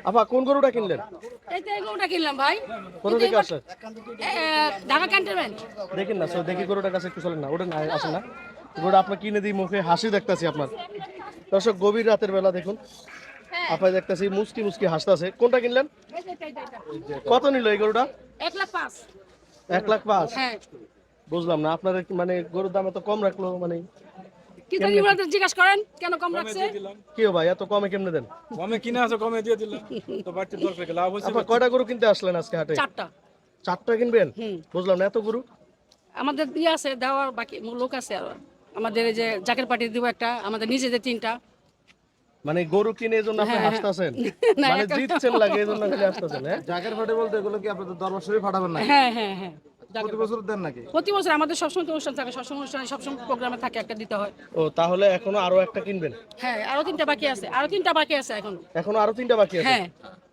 আপা কোন গরুটা কিনলেন? এই তো এই গরুটা কিনলাম ভাই। কোথা থেকে আসে? ঢাকা ক্যান্টনমেন্ট। দেখেন না, দেখি গরুটার কাছে একটু চলেন না, ওটা না আসেন না। গরুটা আপনার কিনে দিই, মুখে হাসি দেখতেছি আপনার। দর্শক গভীর রাতের বেলা দেখুন, হ্যাঁ আপনার দেখতেছি মুচকি মুচকি হাসতেছে। কোনটা কিনলেন? এই যে এটা। কত নিল এই গরুটা? 1,05,000। 1,05,000। হ্যাঁ বুঝলাম না, আপনার মানে গরুর দাম এত কম রাখলো মানে কি জানি ওনাদের জিজ্ঞাসা করেন কেন কম রাখছে। কি ভাই, এত কমে কেমনে দেন? কমে কিনে আছে, কমে দিয়ে দিলাম তো বাড়তি দরকার কি লাভ হইছে। আপনার কয়টা গরু কিনতে আসলেন আজকে হাটে? 4টা। 4টা কিনবেন? হুম। বুঝলাম না, এত গরু? আমাদের দিয়ে আছে দেওয়ার বাকি লোক আছে আর আমাদের এই যে জাকের পার্টি দিব একটা, আমাদের নিজেদের 3টা। মানে গরু কিনে এজন্য আপনি হ্যাঁ, হাসতেছেন? না, মানে একটা- জিতছেন লাগে এজন্য খালি হাসতেছেন? হ্যাঁ, জাকের ফাটে বলতে এগুলো কি আপনাদের দরবার শরীফ ফাটাবেন না? হ্যাঁ হ্যাঁ হ্যাঁ প্রতি বছর দেন নাকি? প্রতি বছর আমাদের সবসময় তো অনুষ্ঠান থাকে, সবসময় অনুষ্ঠানে সবসময় প্রোগ্রামে থাকে, একটা দিতে হয়। ও তাহলে এখনো আরো একটা কিনবেন? হ্যাঁ আরো 3টা বাকি আছে, আরো 3টা বাকি আছে এখন। এখনো আরো 3টা বাকি আছে? হ্যাঁ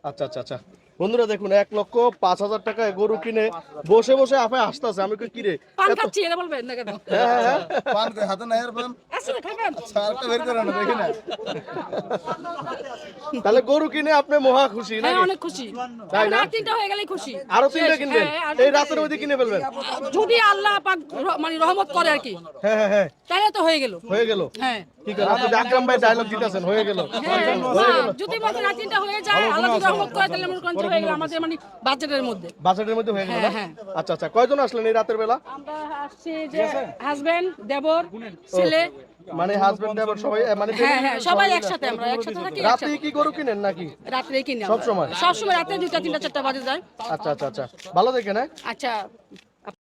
আচ্ছা আচ্ছা আচ্ছা। বন্ধুরা দেখুন, 1,05,000 টাকায় গরু কিনে বসে বসে আপনি হাসতেছে। আমি কই কিরে পান খাচ্ছি এটা বলবেন না কেন? হ্যাঁ হ্যাঁ হ্যাঁ। পান কই হাতে নাই আর পান? আছে না, খাবেন? সারটা বের করে না, দেখি না। তাহলে গরু কিনে আপনি মহা খুশি হ্যাঁ নাকি? অনেক খুশি। তাই না? আর 3টা হয়ে গেলেই খুশি। আরো 3টা কিনবেন? হ্যাঁ, আর এই রাতের মধ্যে কিনে ফেলবেন? যদি আল্লাহ পাক মানে রহমত করে আর কি, হ্যাঁ হ্যাঁ হ্যাঁ, তাহলে তো হয়ে গেল। হয়ে গেল। হ্যাঁ কি করে আপনি যে আকরাম ভাই ডায়লগ দিতেছেন, হয়ে গেল? হ্যাঁ, যদি মনে রাত 3টা হয়ে যায়, আল্লাহ যদি রহমত করে তাহলে মনে করেন যে হয়ে গেল আমাদের মানে বাজেটের মধ্যে। বাজেটের মধ্যে হয়ে গেল না? হ্যাঁ, আচ্ছা আচ্ছা, কয়জন আসলেন এই রাতের বেলা? আমরা আসছি যে হাজবেন্ড, দেবর, ছেলে। মানে হাজবেন্ড আবার সবাই মানে হ্যাঁ হ্যাঁ সবাই একসাথে, আমরা একসাথে থাকি। রাতে কি গরু কিনেন নাকি? রাত্রে কিনি সব সময়? সব সময় রাতে 2টা 3টা 4টা বাজে যায়। আচ্ছা আচ্ছা আচ্ছা, ভালো দেখেন। হ্যাঁ, আচ্ছা